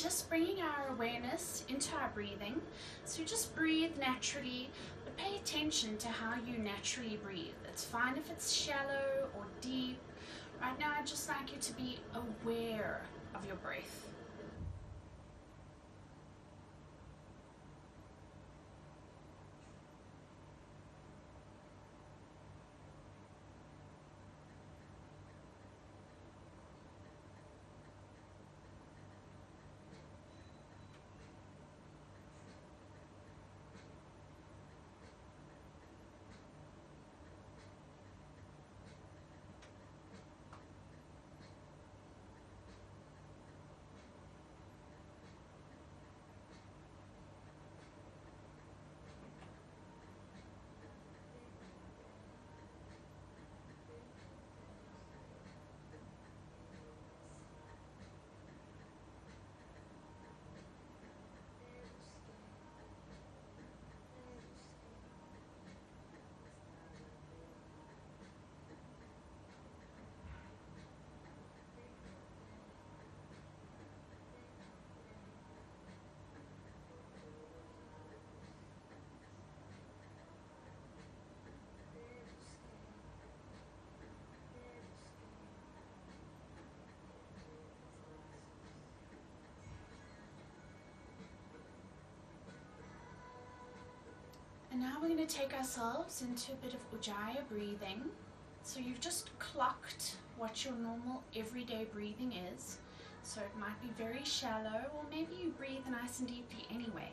just bringing our awareness into our breathing. So just breathe naturally, but pay attention to how you naturally breathe. It's fine if it's shallow or deep. Right now, I'd just like you to be aware of your breath. And now we're going to take ourselves into a bit of Ujjayi breathing. So you've just clocked what your normal everyday breathing is. So it might be very shallow, or maybe you breathe nice and deeply anyway.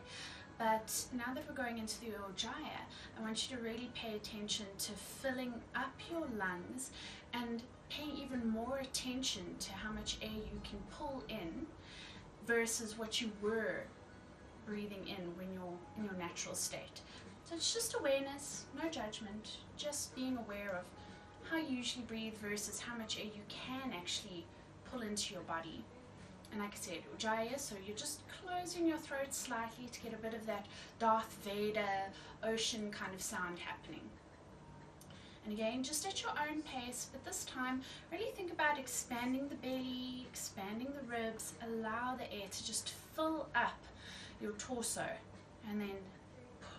But now that we're going into the Ujjayi, I want you to really pay attention to filling up your lungs and paying even more attention to how much air you can pull in versus what you were breathing in when you're in your natural state. So it's just awareness, no judgment, just being aware of how you usually breathe versus how much air you can actually pull into your body. And like I said, Ujjayi, so you're just closing your throat slightly to get a bit of that Darth Vader ocean kind of sound happening. And again, just at your own pace, but this time really think about expanding the belly, expanding the ribs, allow the air to just fill up your torso, and then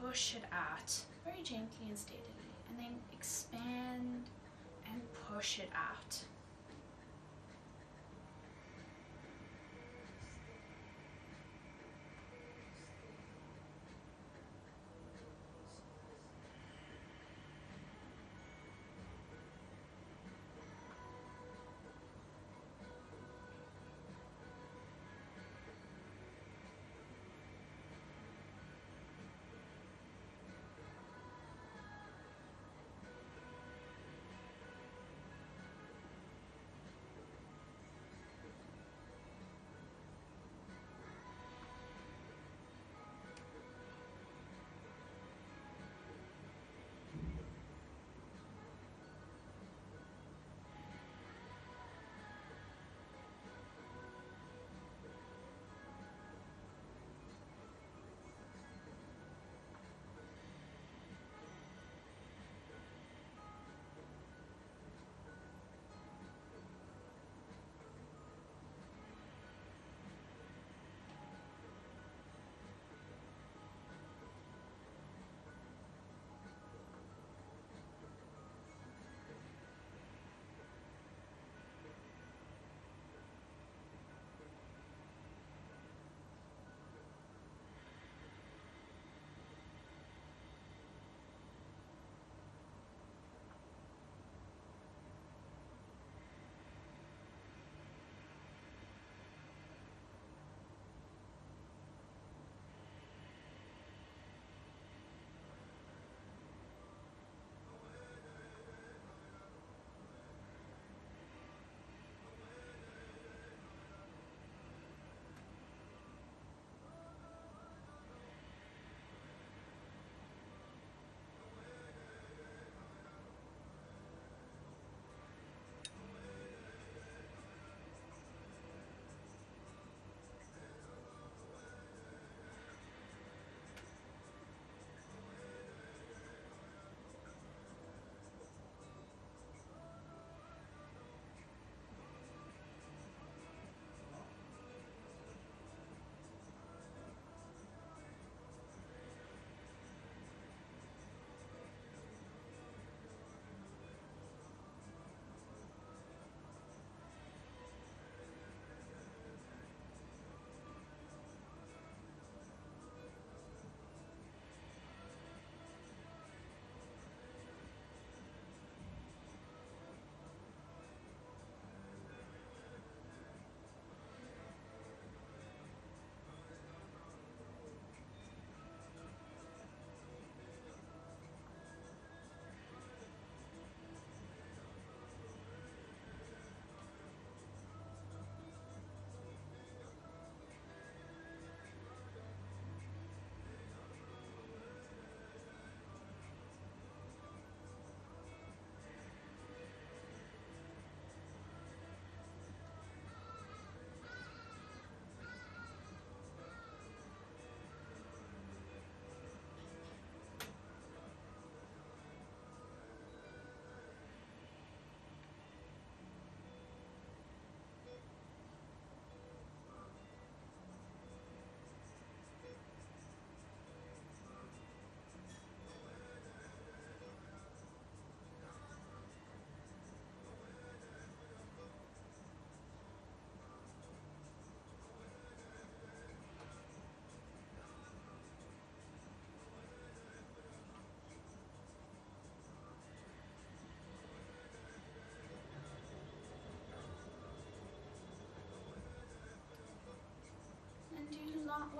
push it out very gently and steadily, and then expand and push it out.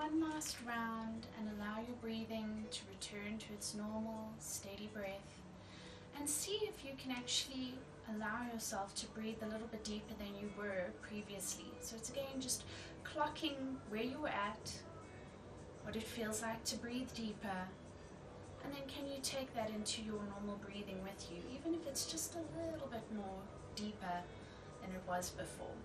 one last round and allow your breathing to return to its normal, steady breath. And see if you can actually allow yourself to breathe a little bit deeper than you were previously. So it's again just clocking where you were at, what it feels like to breathe deeper, and then can you take that into your normal breathing with you, even if it's just a little bit more deeper than it was before.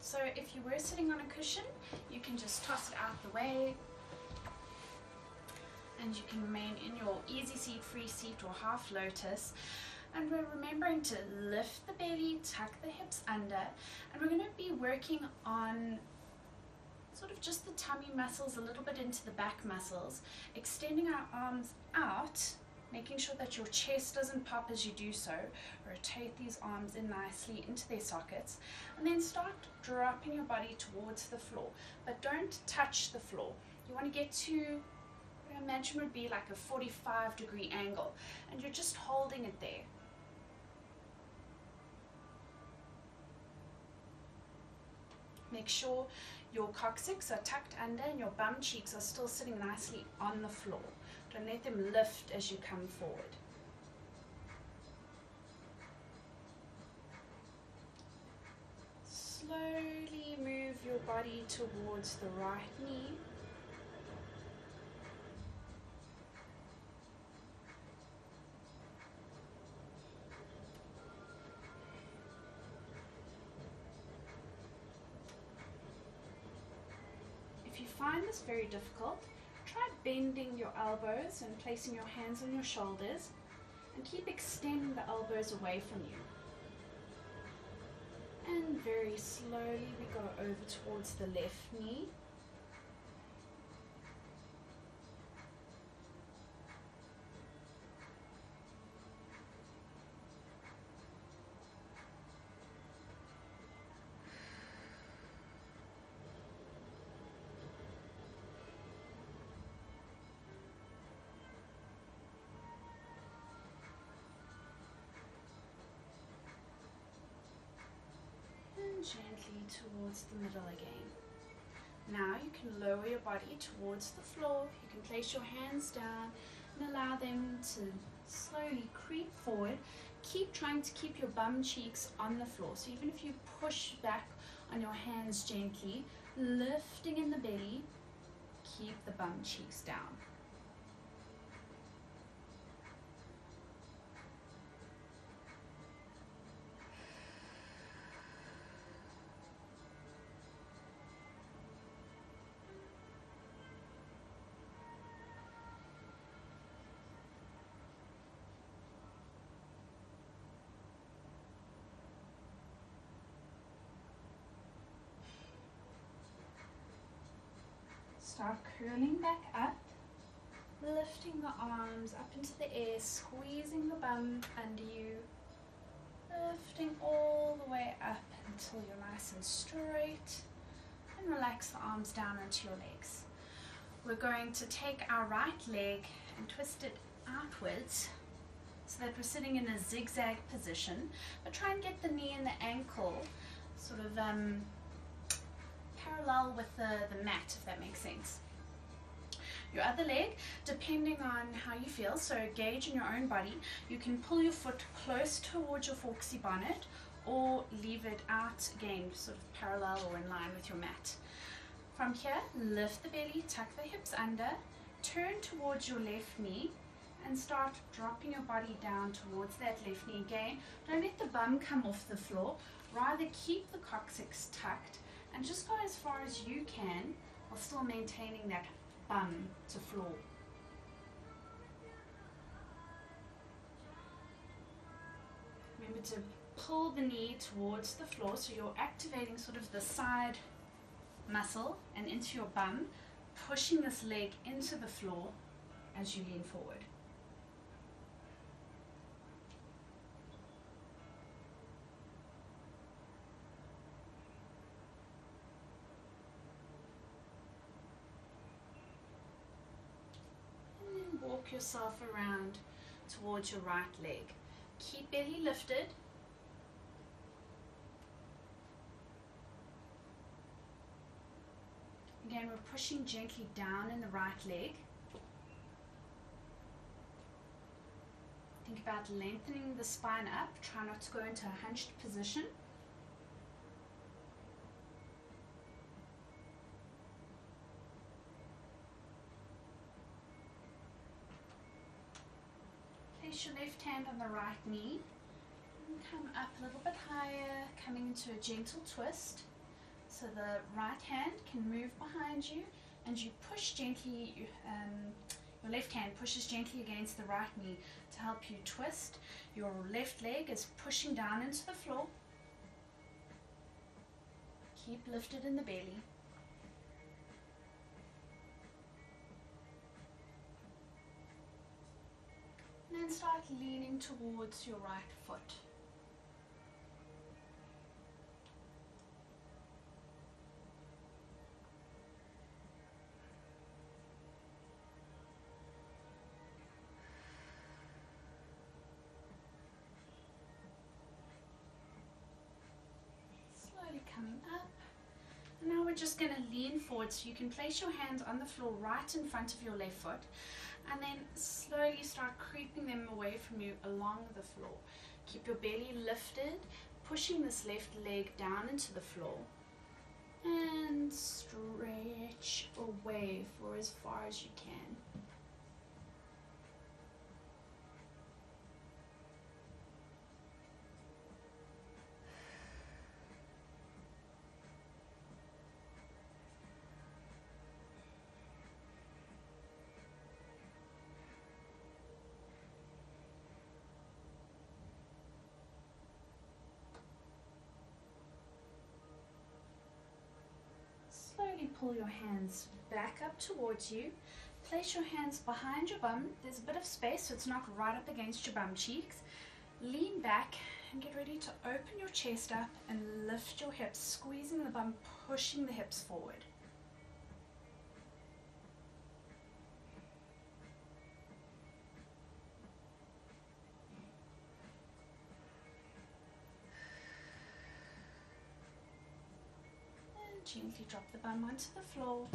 So if you were sitting on a cushion, you can just toss it out the way and you can remain in your easy seat, free seat or half lotus. And we're remembering to lift the belly, tuck the hips under, and we're going to be working on sort of just the tummy muscles, a little bit into the back muscles, extending our arms out, making sure that your chest doesn't pop as you do so. Rotate these arms in nicely into their sockets, and then start dropping your body towards the floor, but don't touch the floor. You want to get to what I imagine would be like a 45-degree angle, and you're just holding it there. Make sure your coccyx are tucked under and your bum cheeks are still sitting nicely on the floor. Don't let them lift as you come forward. Slowly move your body towards the right knee. If you find this very difficult, try bending your elbows and placing your hands on your shoulders, and keep extending the elbows away from you. And very slowly we go over towards the left knee. Gently towards the middle again. Now you can lower your body towards the floor. You can place your hands down and allow them to slowly creep forward. Keep trying to keep your bum cheeks on the floor. So even if you push back on your hands gently, lifting in the belly, keep the bum cheeks down. Start curling back up, lifting the arms up into the air, squeezing the bum under you, lifting all the way up until you're nice and straight, and relax the arms down onto your legs. We're going to take our right leg and twist it outwards so that we're sitting in a zigzag position, but try and get the knee and the ankle sort of parallel with the mat, if that makes sense. Your other leg, depending on how you feel, so gauge in your own body, you can pull your foot close towards your forksy bonnet or leave it out again, sort of parallel or in line with your mat. From here, lift the belly, tuck the hips under, turn towards your left knee and start dropping your body down towards that left knee again. Don't let the bum come off the floor, rather keep the coccyx tucked and just go as far as you can while still maintaining that bum to floor Remember to pull the knee towards the floor, so you're activating sort of the side muscle and into your bum, pushing this leg into the floor as you lean forward. And then walk yourself around towards your right leg. Keep belly lifted. Again, we're pushing gently down in the right leg. Think about lengthening the spine up. Try not to go into a hunched position. Place your left hand on the right knee. And come up a little bit higher, coming into a gentle twist. So the right hand can move behind you, and you push gently, your left hand pushes gently against the right knee to help you twist. Your left leg is pushing down into the floor. Keep lifted in the belly. And then start leaning towards your right foot. Coming up. And now we're just going to lean forward, so you can place your hands on the floor right in front of your left foot, and then slowly start creeping them away from you along the floor. Keep your belly lifted, pushing this left leg down into the floor, and stretch away for as far as you can. Slowly pull your hands back up towards you. Place your hands behind your bum. There's a bit of space, so it's not right up against your bum cheeks. Lean back and get ready to open your chest up and lift your hips, squeezing the bum, pushing the hips forward. Gently drop the bum onto the floor,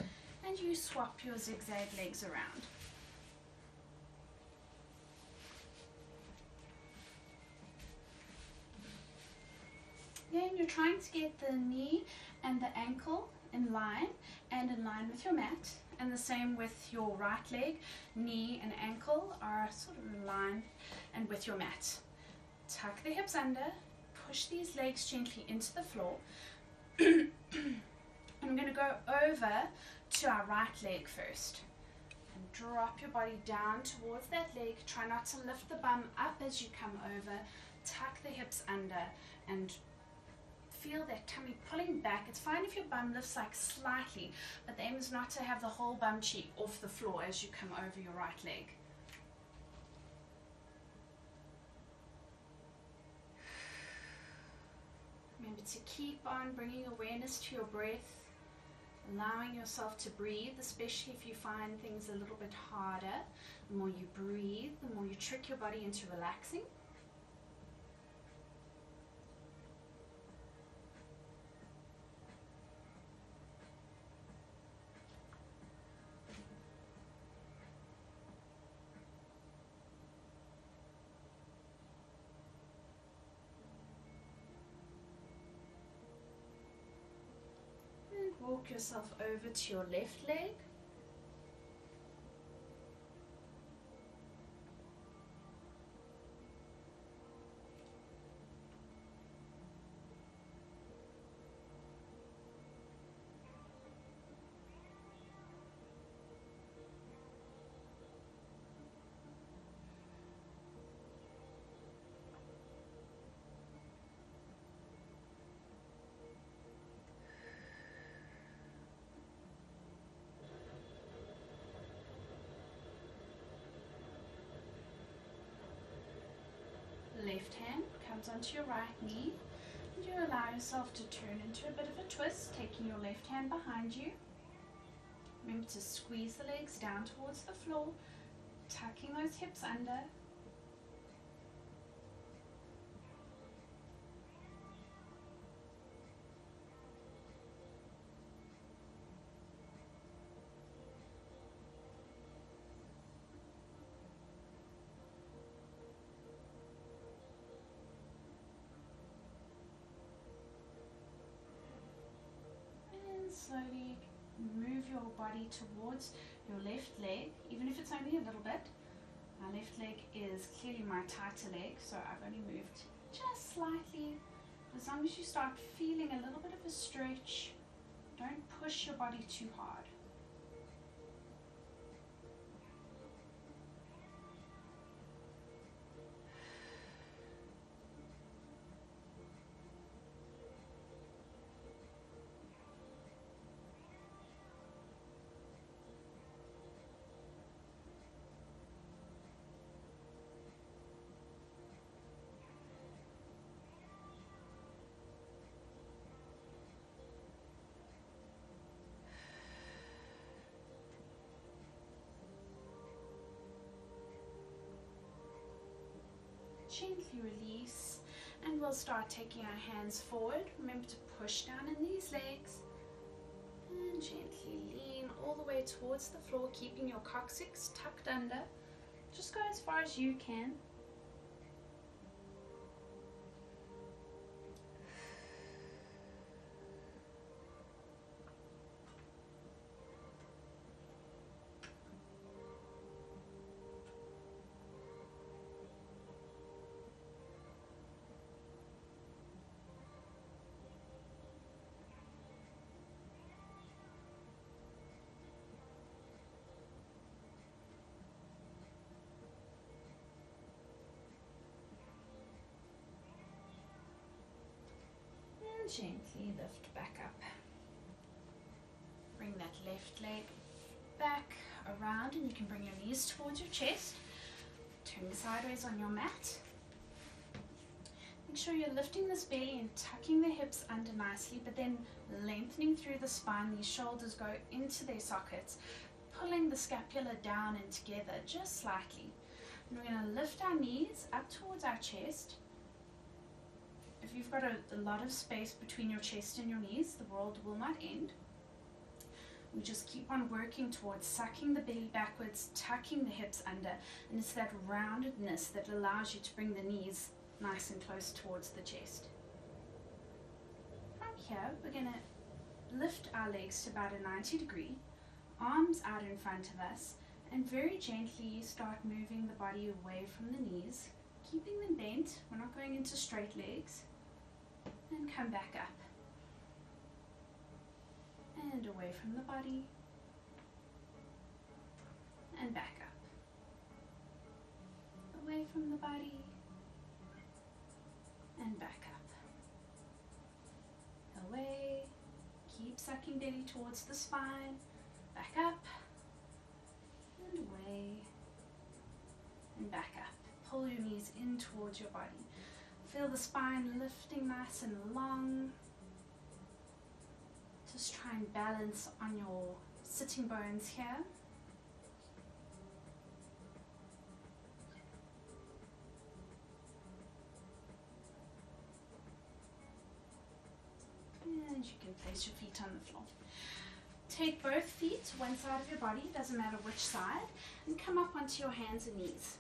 and you swap your zigzag legs around. Then you're trying to get the knee and the ankle in line and in line with your mat, and the same with your right leg. Knee and ankle are sort of in line and with your mat. Tuck the hips under, push these legs gently into the floor. I'm going to go over to our right leg first. And drop your body down towards that leg. Try not to lift the bum up as you come over. Tuck the hips under and feel that tummy pulling back. It's fine if your bum lifts like slightly, but the aim is not to have the whole bum cheek off the floor as you come over your right leg. Remember to keep on bringing awareness to your breath, allowing yourself to breathe, especially if you find things a little bit harder. The more you breathe, the more you trick your body into relaxing. Walk yourself over to your left leg. left hand comes onto your right knee, and you allow yourself to turn into a bit of a twist, taking your left hand behind you. Remember to squeeze the legs down towards the floor, tucking those hips under. Slowly move your body towards your left leg, even if it's only a little bit. My left leg is clearly my tighter leg, so I've only moved just slightly. As long as you start feeling a little bit of a stretch, don't push your body too hard. Gently release, and we'll start taking our hands forward. Remember to push down in these legs and gently lean all the way towards the floor, keeping your coccyx tucked under. Just go as far as you can. Gently lift back up. Bring that left leg back around, and you can bring your knees towards your chest. Turn sideways on your mat. Make sure you're lifting this belly and tucking the hips under nicely, but then lengthening through the spine. These shoulders go into their sockets, pulling the scapula down and together just slightly. And we're going to lift our knees up towards our chest. If you've got a lot of space between your chest and your knees, the world will not end. We just keep on working towards sucking the belly backwards, tucking the hips under, and it's that roundedness that allows you to bring the knees nice and close towards the chest. From here, we're going to lift our legs to about a 90 degree, arms out in front of us, and very gently start moving the body away from the knees, keeping them bent. We're not going into straight legs. And come back up. And away from the body. And back up. Away from the body. And back up. Away. Keep sucking belly towards the spine. Back up. And away. And back up. Pull your knees in towards your body. Feel the spine lifting nice and long. Just try and balance on your sitting bones here. And you can place your feet on the floor. Take both feet to one side of your body, doesn't matter which side, and come up onto your hands and knees.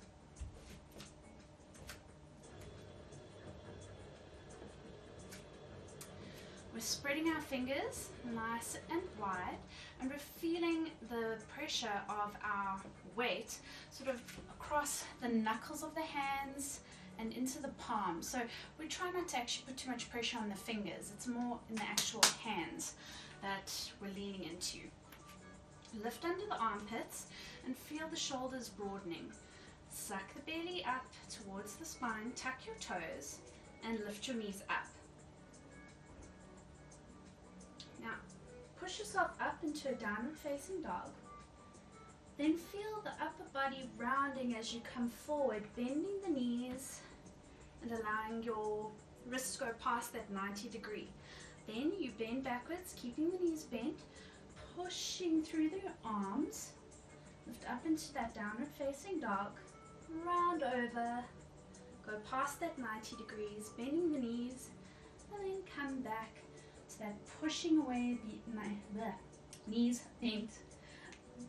We're spreading our fingers nice and wide, and we're feeling the pressure of our weight sort of across the knuckles of the hands and into the palm. So we try not to actually put too much pressure on the fingers. It's more in the actual hands that we're leaning into. Lift under the armpits and feel the shoulders broadening. Suck the belly up towards the spine, tuck your toes, and lift your knees up. Now, push yourself up into a downward facing dog. Then feel the upper body rounding as you come forward, bending the knees and allowing your wrist to go past that 90 degree. Then you bend backwards, keeping the knees bent, pushing through the arms, lift up into that downward facing dog, round over, go past that 90 degrees, bending the knees, and then come back to that pushing away, the knees bent,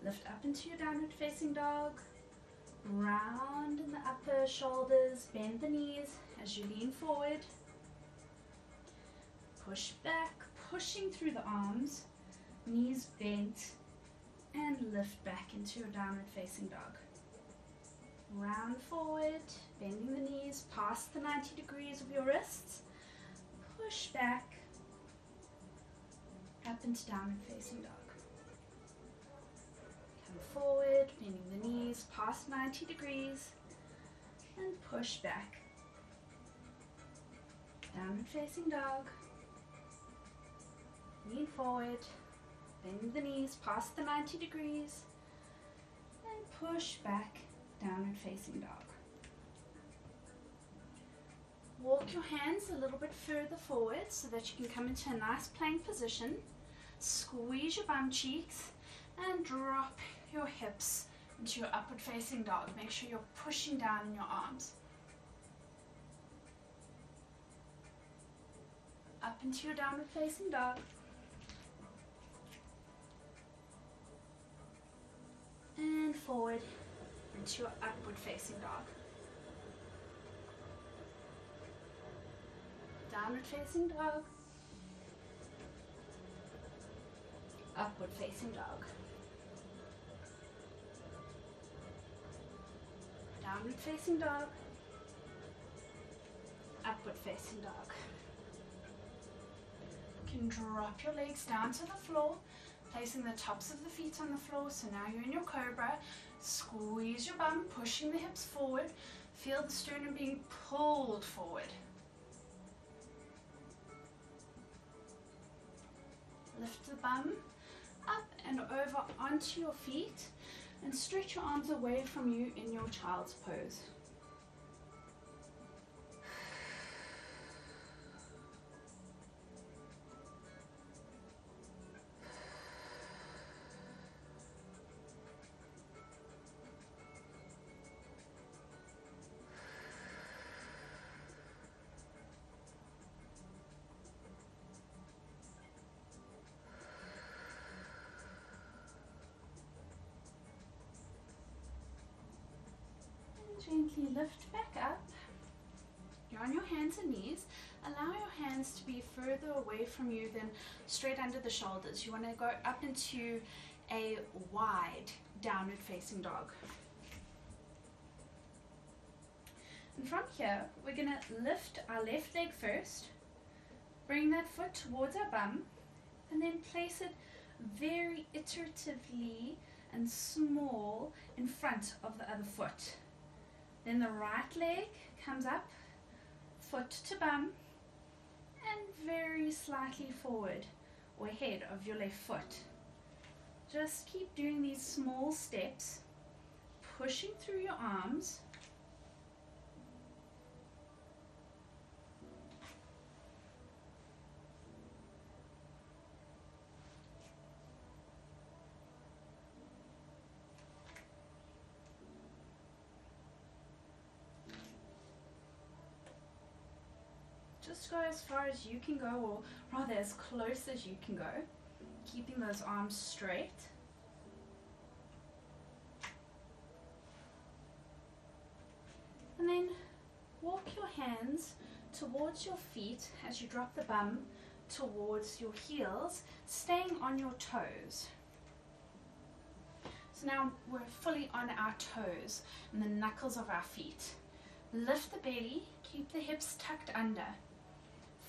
lift up into your downward facing dog, round in the upper shoulders, bend the knees as you lean forward, push back, pushing through the arms, knees bent, and lift back into your downward facing dog. Round forward, bending the knees past the 90 degrees of your wrists, push back, up into downward facing dog. Come forward, bending the knees past 90 degrees, and push back. Downward facing dog. Lean forward, bend the knees past the 90 degrees, and push back, downward facing dog. Walk your hands a little bit further forward so that you can come into a nice plank position. Squeeze your bum cheeks and drop your hips into your upward facing dog. Make sure you're pushing down in your arms. Up into your downward facing dog. And forward into your upward facing dog. Downward facing dog. Upward facing dog. Downward facing dog. Upward facing dog. You can drop your legs down to the floor, placing the tops of the feet on the floor. So now you're in your cobra. Squeeze your bum, pushing the hips forward. Feel the sternum being pulled forward. Lift the bum up and over onto your feet and stretch your arms away from you in your child's pose. Gently lift back up. You're on your hands and knees. Allow your hands to be further away from you than straight under the shoulders. You want to go up into a wide downward facing dog. And from here, we're going to lift our left leg first, bring that foot towards our bum, and then place it very iteratively and small in front of the other foot. Then the right leg comes up, foot to bum, and very slightly forward or ahead of your left foot. Just keep doing these small steps, pushing through your arms. Just go as far as you can go, or rather as close as you can go, keeping those arms straight. And then walk your hands towards your feet as you drop the bum towards your heels, staying on your toes. So now we're fully on our toes and the knuckles of our feet. Lift the belly, keep the hips tucked under.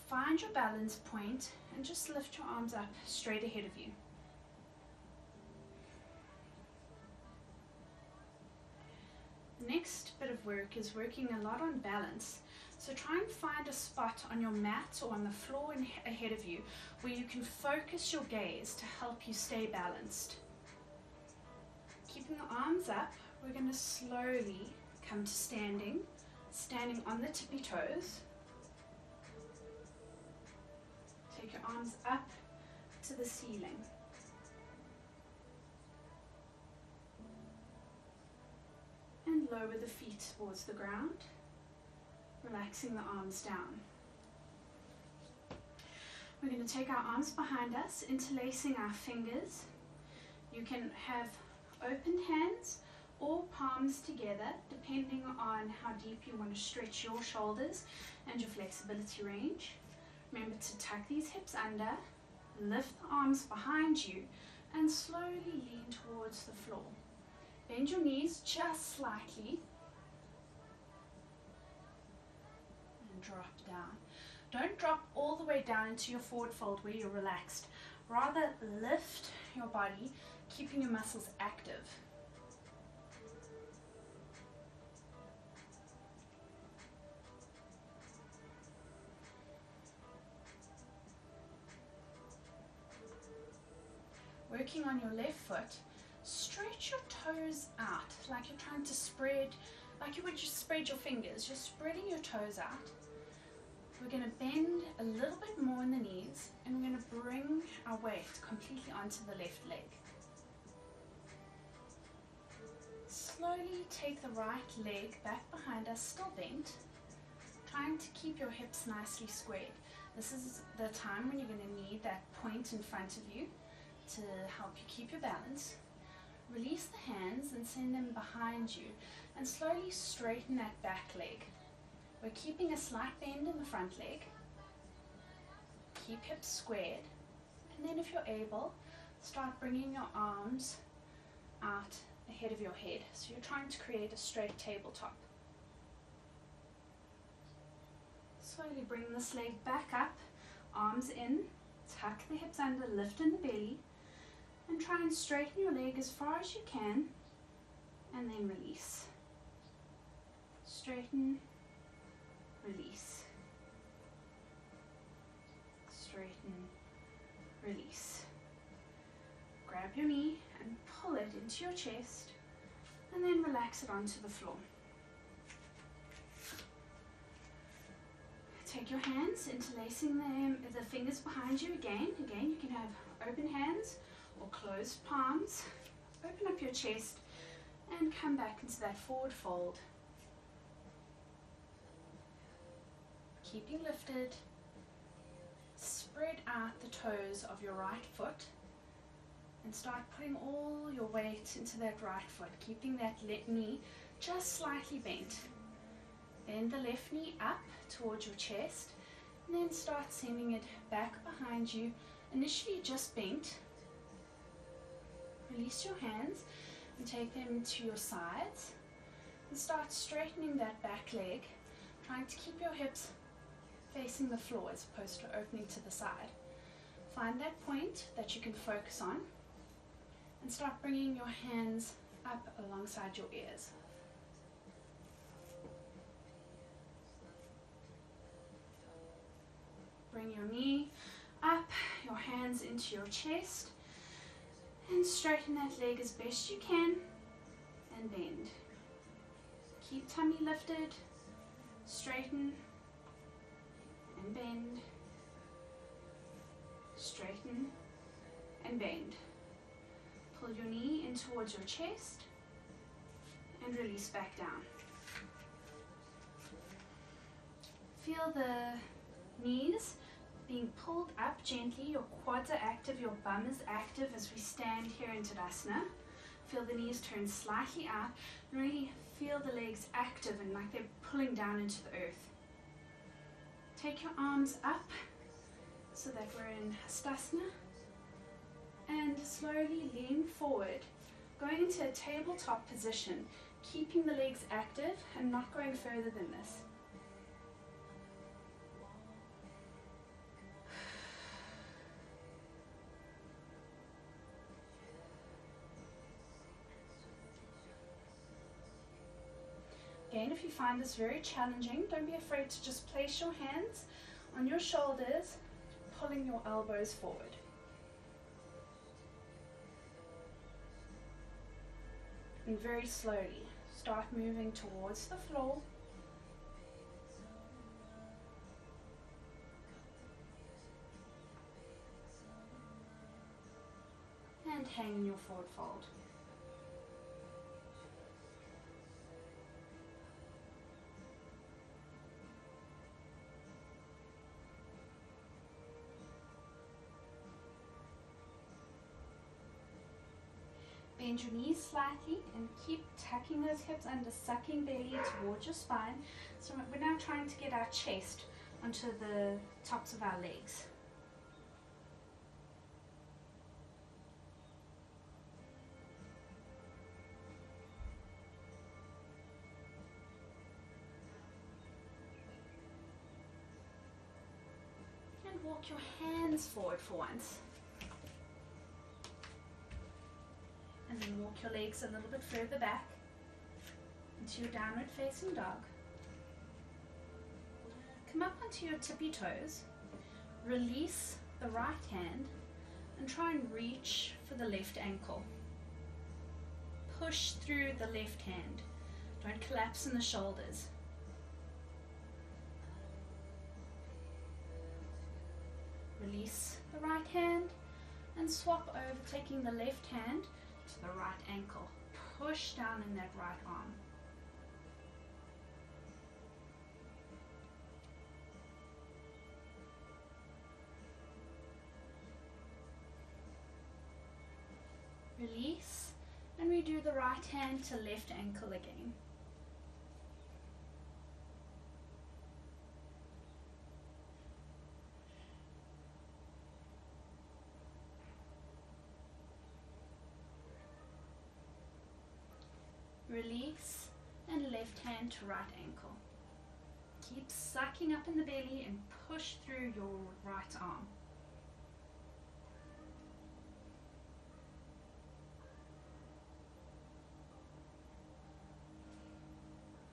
Find your balance point and just lift your arms up straight ahead of you. The next bit of work is working a lot on balance. So try and find a spot on your mat or on the floor ahead of you where you can focus your gaze to help you stay balanced. Keeping the arms up, we're going to slowly come to standing, standing on the tippy toes. Take your arms up to the ceiling. And lower the feet towards the ground, relaxing the arms down. We're going to take our arms behind us, interlacing our fingers. You can have open hands or palms together, depending on how deep you want to stretch your shoulders and your flexibility range. Remember to tuck these hips under, lift the arms behind you, and slowly lean towards the floor. Bend your knees just slightly and drop down. Don't drop all the way down into your forward fold where you're relaxed. Rather lift your body, keeping your muscles active. Working on your left foot, stretch your toes out like you're trying to spread, like you would just spread your fingers. You're spreading your toes out. We're going to bend a little bit more in the knees, and we're going to bring our weight completely onto the left leg. Slowly take the right leg back behind us, still bent, trying to keep your hips nicely squared. This is the time when you're going to need that point in front of you to help you keep your balance. Release the hands and send them behind you, and slowly straighten that back leg. We're keeping a slight bend in the front leg. Keep hips squared, and then if you're able, start bringing your arms out ahead of your head. So you're trying to create a straight tabletop. Slowly bring this leg back up, arms in, tuck the hips under, lift in the belly, and try and straighten your leg as far as you can, and then release. Straighten, release. Straighten, release. Grab your knee and pull it into your chest, and then relax it onto the floor. Take your hands, interlacing the fingers behind you again. Again, you can have open hands or closed palms. Open up your chest and come back into that forward fold. Keeping lifted, spread out the toes of your right foot and start putting all your weight into that right foot, keeping that left knee just slightly bent. Bend the left knee up towards your chest, and then start sending it back behind you, initially just bent. Release your hands and take them to your sides and start straightening that back leg, trying to keep your hips facing the floor as opposed to opening to the side. Find that point that you can focus on and start bringing your hands up alongside your ears. Bring your knee up, your hands into your chest, and straighten that leg as best you can, and bend. Keep tummy lifted, straighten, and bend, straighten, and bend. Pull your knee in towards your chest, and release back down. Feel the knees being pulled up gently, your quads are active, your bum is active as we stand here in Tadasana. Feel the knees turn slightly out, and really feel the legs active and like they're pulling down into the earth. Take your arms up so that we're in Hastasana, and slowly lean forward, going into a tabletop position, keeping the legs active and not going further than this. Again, if you find this very challenging, don't be afraid to just place your hands on your shoulders, pulling your elbows forward. And very slowly, start moving towards the floor, and hang in your forward fold. Bend your knees slightly and keep tucking those hips under, sucking belly towards your spine. So we're now trying to get our chest onto the tops of our legs. And walk your hands forward for once. And then walk your legs a little bit further back into your downward facing dog. Come up onto your tippy toes, release the right hand and try and reach for the left ankle. Push through the left hand. Don't collapse in the shoulders. Release the right hand and swap over, taking the left hand to the right ankle. Push down in that right arm. Release and redo the right hand to left ankle again. Release and left hand to right ankle. Keep sucking up in the belly and push through your right arm.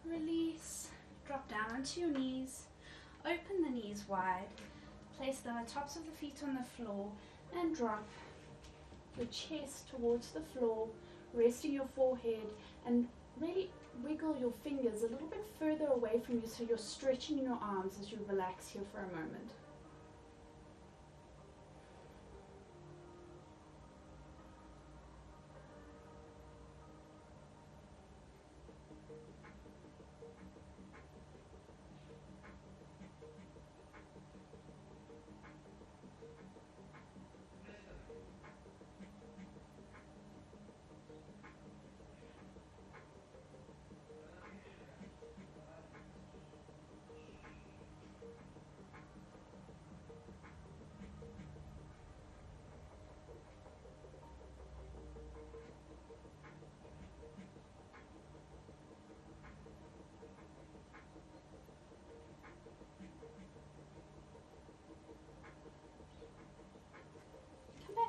Release, drop down onto your knees, open the knees wide, place the tops of the feet on the floor and drop the chest towards the floor, resting your forehead and really wiggle your fingers a little bit further away from you so you're stretching your arms as you relax here for a moment.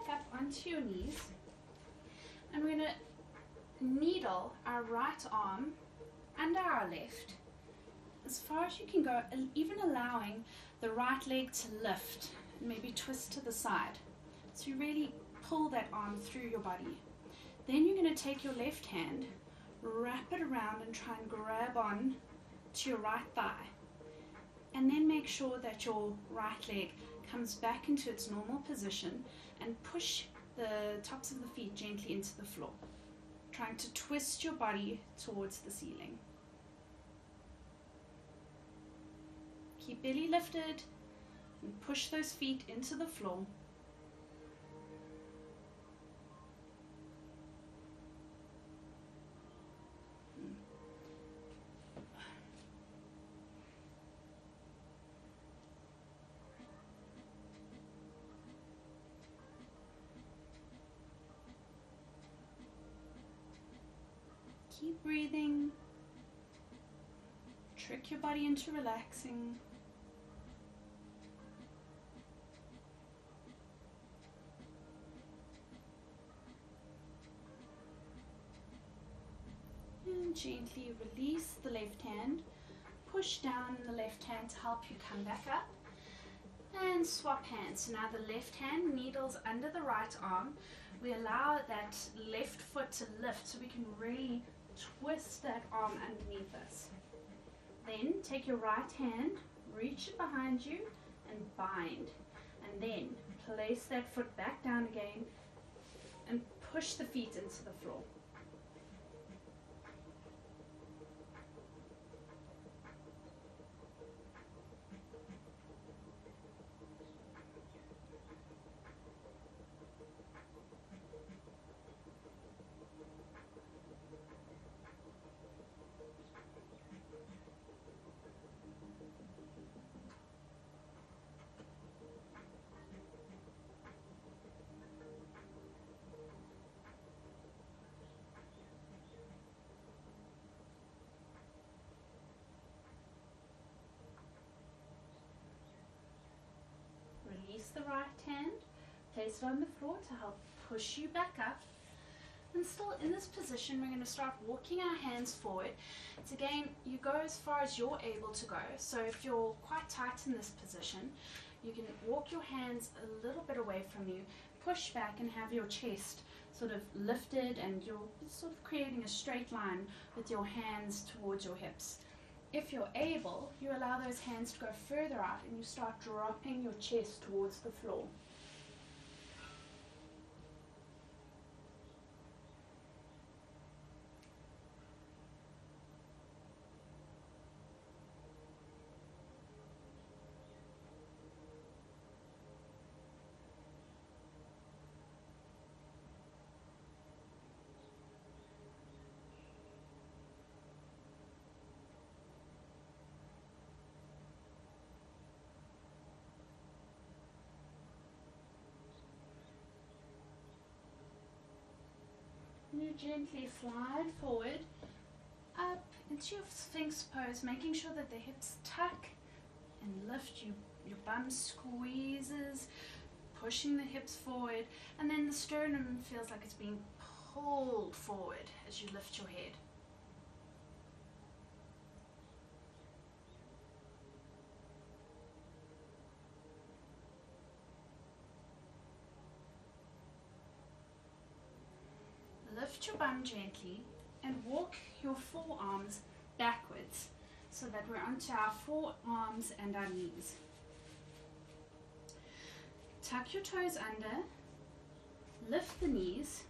Up onto your knees and we're going to needle our right arm under our left as far as you can go, even allowing the right leg to lift and maybe twist to the side. So you really pull that arm through your body. Then you're going to take your left hand, wrap it around and try and grab on to your right thigh. And then make sure that your right leg comes back into its normal position and push the tops of the feet gently into the floor, trying to twist your body towards the ceiling. Keep belly lifted and push those feet into the floor. Keep breathing. Trick your body into relaxing. And gently release the left hand. Push down the left hand to help you come back up. And swap hands. So now the left hand needles under the right arm. We allow that left foot to lift so we can really twist that arm underneath us. Then take your right hand, reach it behind you and bind. And then place that foot back down again and push the feet into the floor. Release the right hand, place it on the floor to help push you back up. And still in this position, we're going to start walking our hands forward. It's again, you go as far as you're able to go. So if you're quite tight in this position, you can walk your hands a little bit away from you, push back and have your chest sort of lifted, and you're sort of creating a straight line with your hands towards your hips. If you're able, you allow those hands to go further out and you start dropping your chest towards the floor. You gently slide forward up into your Sphinx pose, making sure that the hips tuck and lift. Your bum squeezes, pushing the hips forward, and then the sternum feels like it's being pulled forward as you lift your head. Lift your bum gently and walk your forearms backwards so that we're onto our forearms and our knees. Tuck your toes under, lift the knees,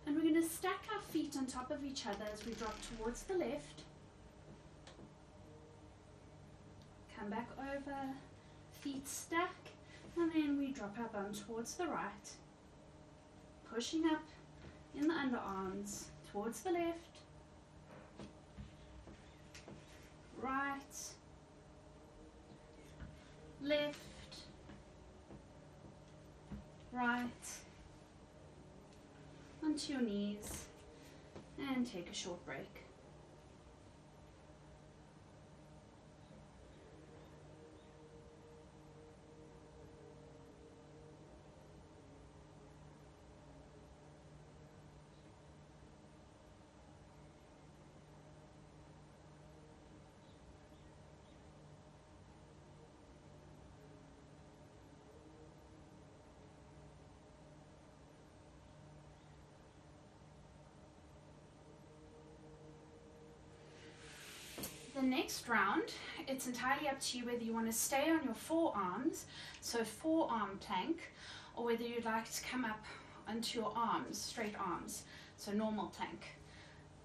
and we're going to stack our feet on top of each other as we drop towards the left. Come back over, feet stack, and then we drop our bum towards the right, pushing up in the underarms towards the left, right, left, right, onto your knees, and take a short break. The next round, it's entirely up to you whether you want to stay on your forearms, so forearm plank, or whether you'd like to come up onto your arms, straight arms, so normal plank.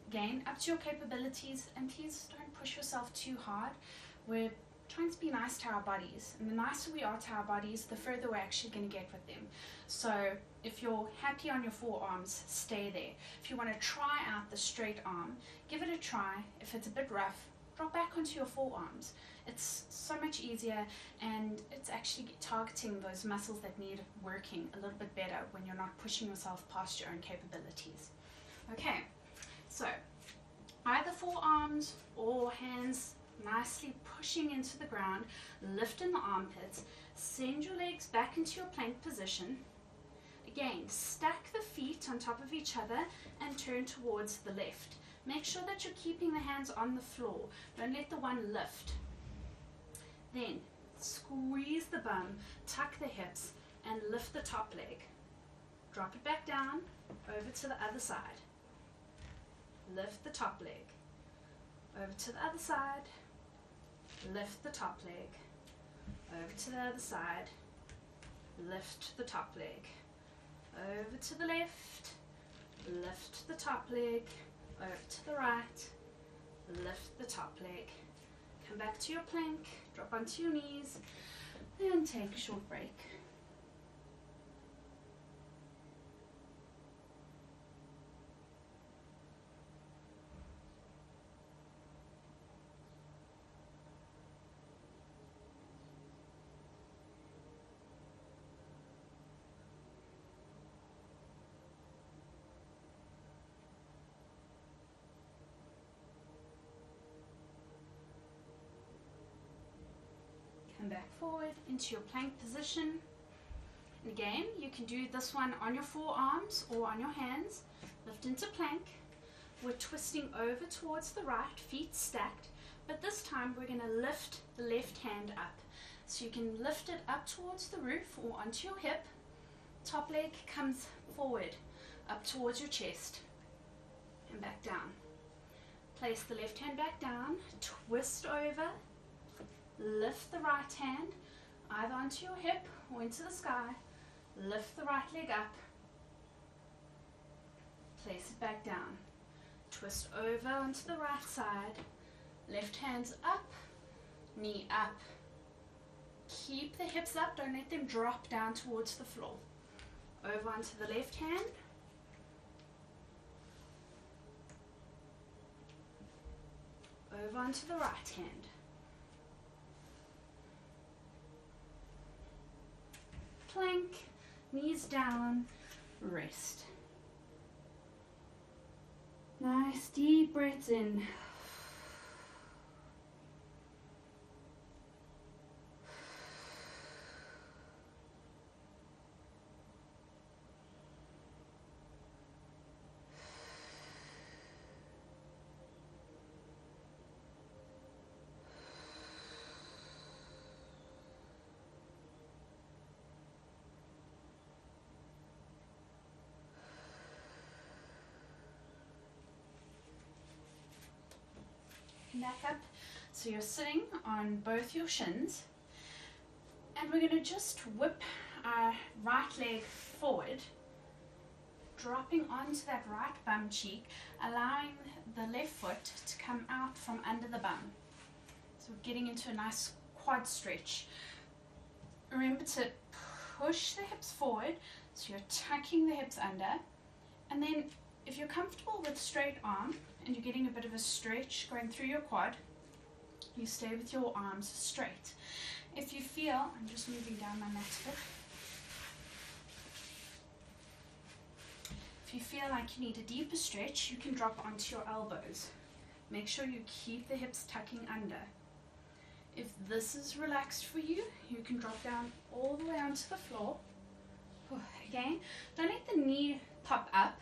Again, up to your capabilities, and please don't push yourself too hard. We're trying to be nice to our bodies, and the nicer we are to our bodies, the further we're actually going to get with them. So if you're happy on your forearms, stay there. If you want to try out the straight arm, give it a try. If it's a bit rough, drop back onto your forearms. It's so much easier, and it's actually targeting those muscles that need working a little bit better when you're not pushing yourself past your own capabilities. Okay, so either forearms or hands nicely pushing into the ground, lift in the armpits, send your legs back into your plank position. Again, stack the feet on top of each other and turn towards the left. Make sure that you're keeping the hands on the floor. Don't let the one lift. Then squeeze the bum, tuck the hips, and lift the top leg. Drop it back down, over to the other side. Lift the top leg. Over to the other side. Lift the top leg. Over to the other side. Lift the top leg. Over to the left. lift the top leg, over to the right, lift the top leg, come back to your plank, drop onto your knees, and take a short break. Come back forward into your plank position. And again, you can do this one on your forearms or on your hands. Lift into plank. We're twisting over towards the right, feet stacked, but this time we're going to lift the left hand up. So you can lift it up towards the roof or onto your hip. Top leg comes forward, up towards your chest, and back down. Place the left hand back down, twist over, lift the right hand either onto your hip or into the sky, lift the right leg up, place it back down, twist over onto the right side, left hand's up, knee up, keep the hips up, don't let them drop down towards the floor, over onto the left hand, over onto the right hand. Plank, knees down, rest. Nice deep breaths in. Back up, so you're sitting on both your shins, and we're going to just whip our right leg forward, dropping onto that right bum cheek, allowing the left foot to come out from under the bum. So we're getting into a nice quad stretch. Remember to push the hips forward, so you're tucking the hips under, and then if you're comfortable with straight arm, and you're getting a bit of a stretch going through your quad, you stay with your arms straight. If you feel, I'm just moving down my mat a bit. If you feel like you need a deeper stretch, you can drop onto your elbows. Make sure you keep the hips tucking under. If this is relaxed for you, you can drop down all the way onto the floor. Again, don't let the knee pop up.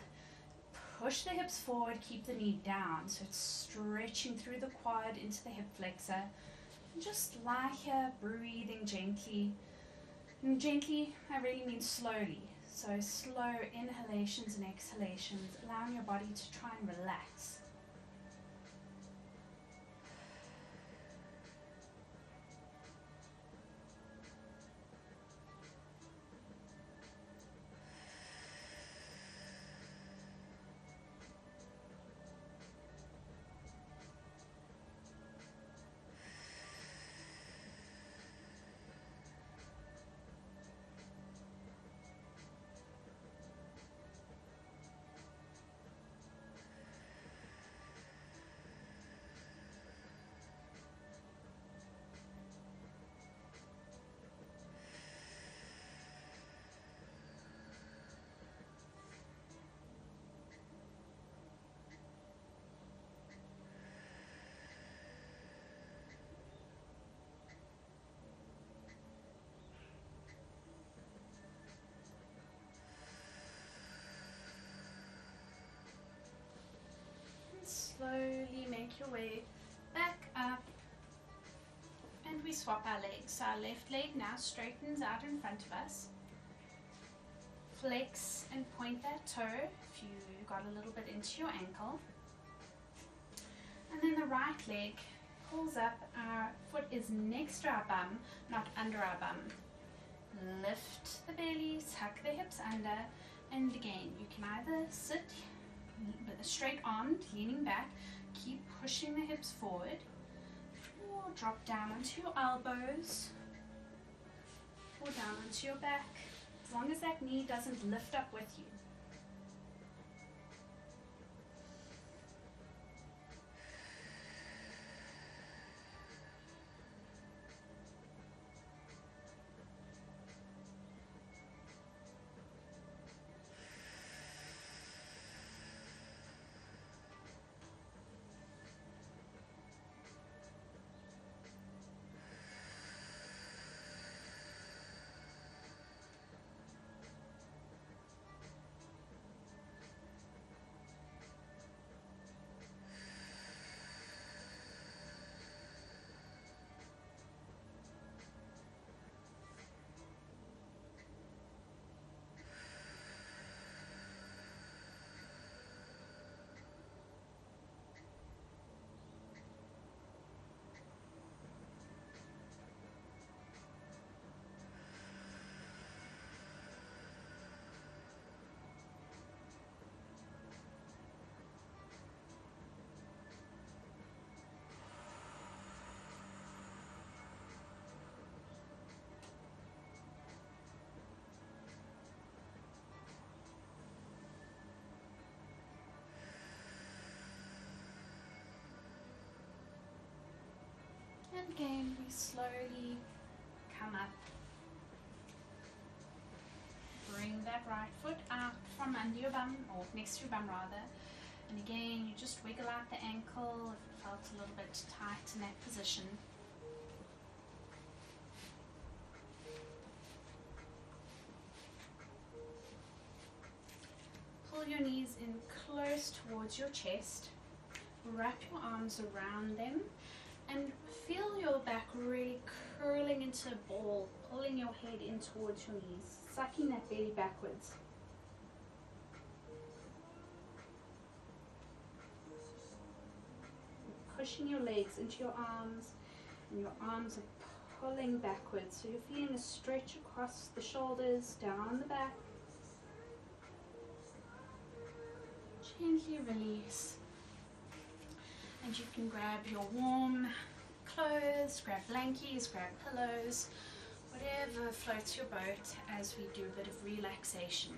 Push the hips forward, keep the knee down, so it's stretching through the quad into the hip flexor. And just lie here, breathing gently. And gently, I really mean slowly. So slow inhalations and exhalations, allowing your body to try and relax. Slowly make your way back up, and we swap our legs. So our left leg now straightens out in front of us. Flex and point that toe if you got a little bit into your ankle. And then the right leg pulls up, our foot is next to our bum, not under our bum. Lift the belly, tuck the hips under, And again, you can either sit with a straight arm, leaning back, keep pushing the hips forward, or drop down onto your elbows, or down onto your back, as long as that knee doesn't lift up with you. And again, we slowly come up. Bring that right foot out from under your bum, or next to your bum rather. And again, you just wiggle out the ankle if it felt a little bit tight in that position. Pull your knees in close towards your chest. Wrap your arms around them. And feel your back really curling into a ball, pulling your head in towards your knees, sucking that belly backwards. Pushing your legs into your arms, and your arms are pulling backwards. So you're feeling a stretch across the shoulders, down the back. Gently release. And you can grab your warm clothes, grab blankies, grab pillows, whatever floats your boat as we do a bit of relaxation.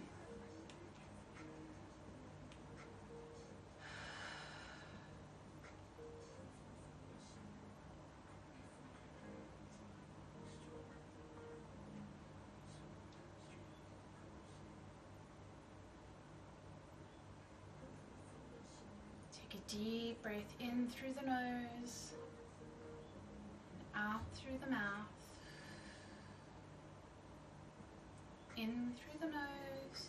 Take a deep breath in through the nose, out through the mouth, in through the nose,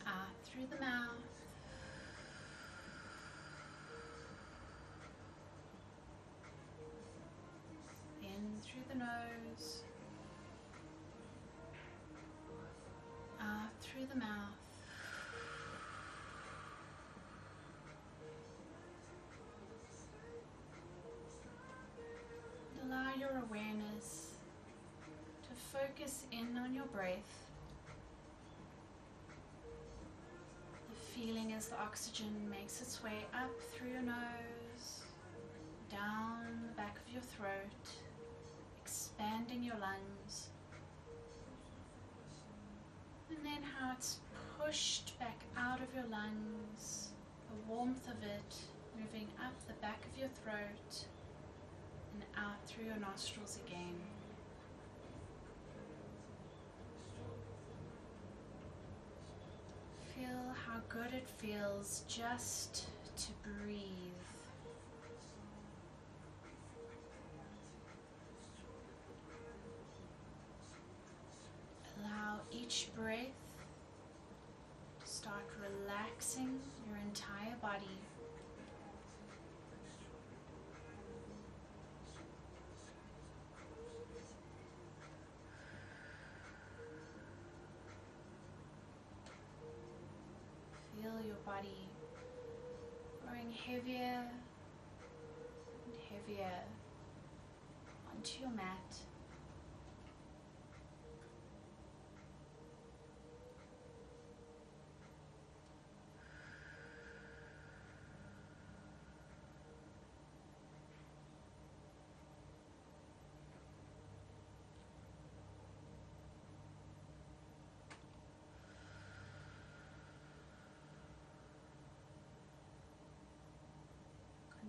out through the mouth, in through the nose, out through the mouth. Allow your awareness to focus in on your breath. The feeling as the oxygen makes its way up through your nose, down the back of your throat, expanding your lungs. And then how it's pushed back out of your lungs, the warmth of it moving up the back of your throat and out through your nostrils again. Feel how good it feels just to breathe. Allow each breath to start relaxing your entire body. Feel your body growing heavier and heavier onto your mat.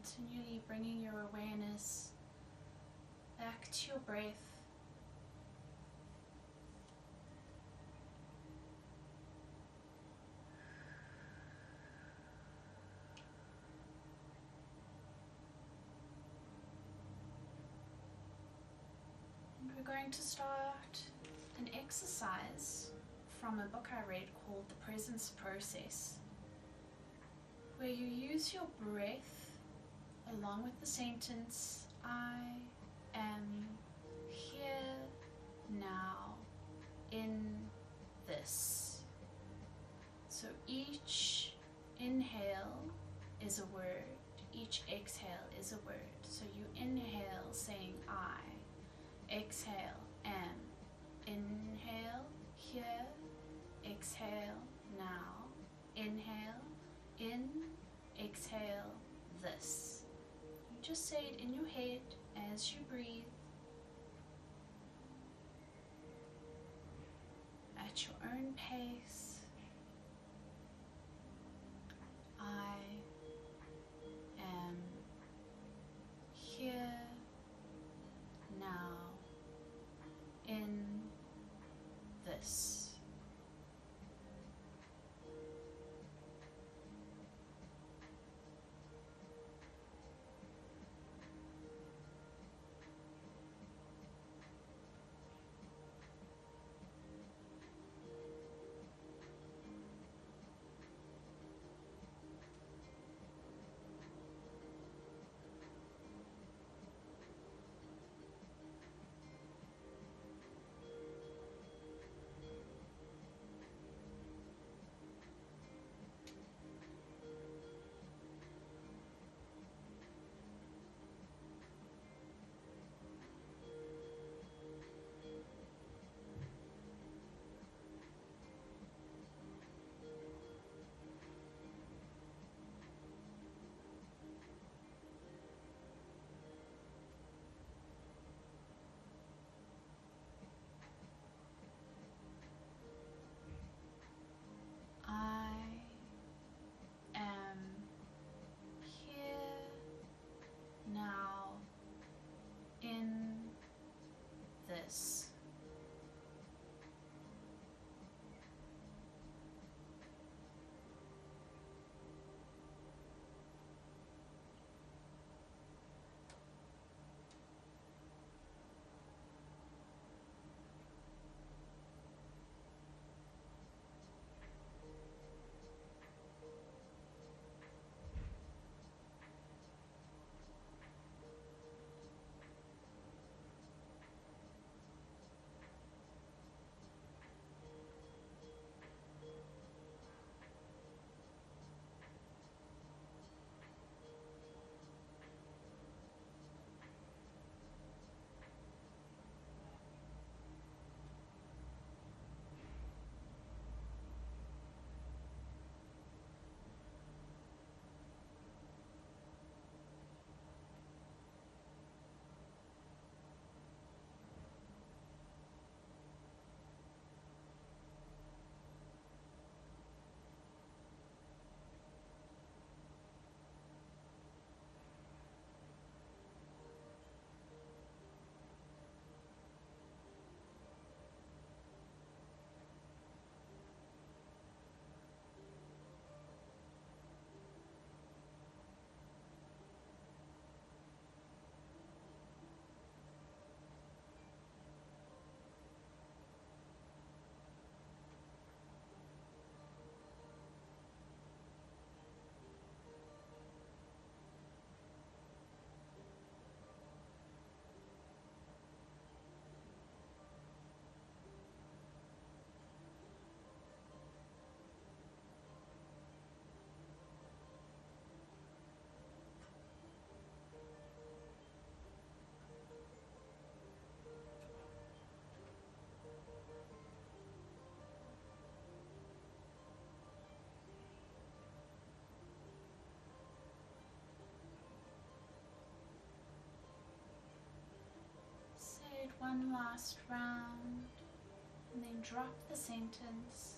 continually bringing your awareness back to your breath. And we're going to start an exercise from a book I read called The Presence Process, where you use your breath along with the sentence, I am here now in this. So each inhale is a word, each exhale is a word. So you inhale saying I, exhale am, inhale here, exhale now, inhale in, exhale this. You just say it in your head as you breathe at your own pace. I am here now in this. Now in this. One last round and then drop the sentence,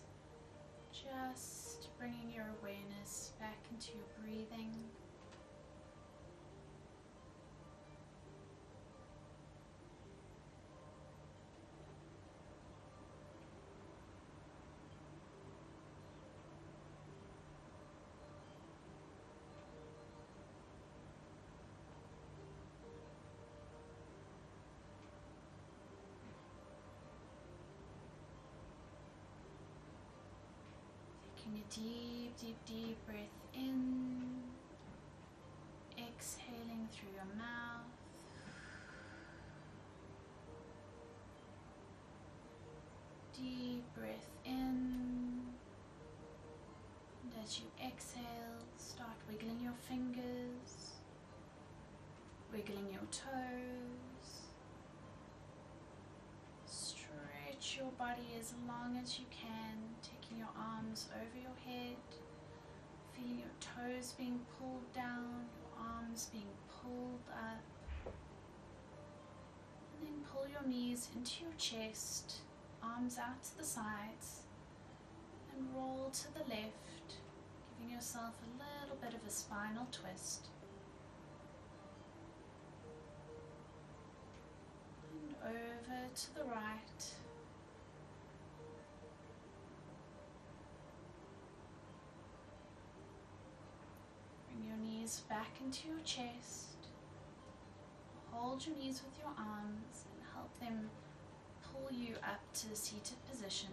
just bringing your awareness back into your breathing. Taking a deep, deep, deep breath in. Exhaling through your mouth. Deep breath in. And as you exhale, start wiggling your fingers, wiggling your toes. Stretch your body as long as you can, taking your arms over your head, feeling your toes being pulled down, your arms being pulled up. And then pull your knees into your chest, arms out to the sides, and roll to the left, giving yourself a little bit of a spinal twist. And over to the right. Bring your knees back into your chest. Hold your knees with your arms and help them pull you up to the seated position.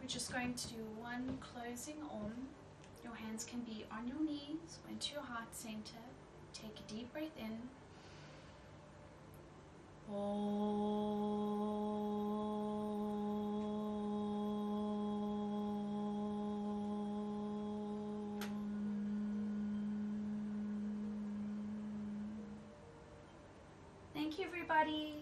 We're just going to do one closing Om. Your hands can be on your knees, or into your heart center. Take a deep breath in. Thank you, everybody.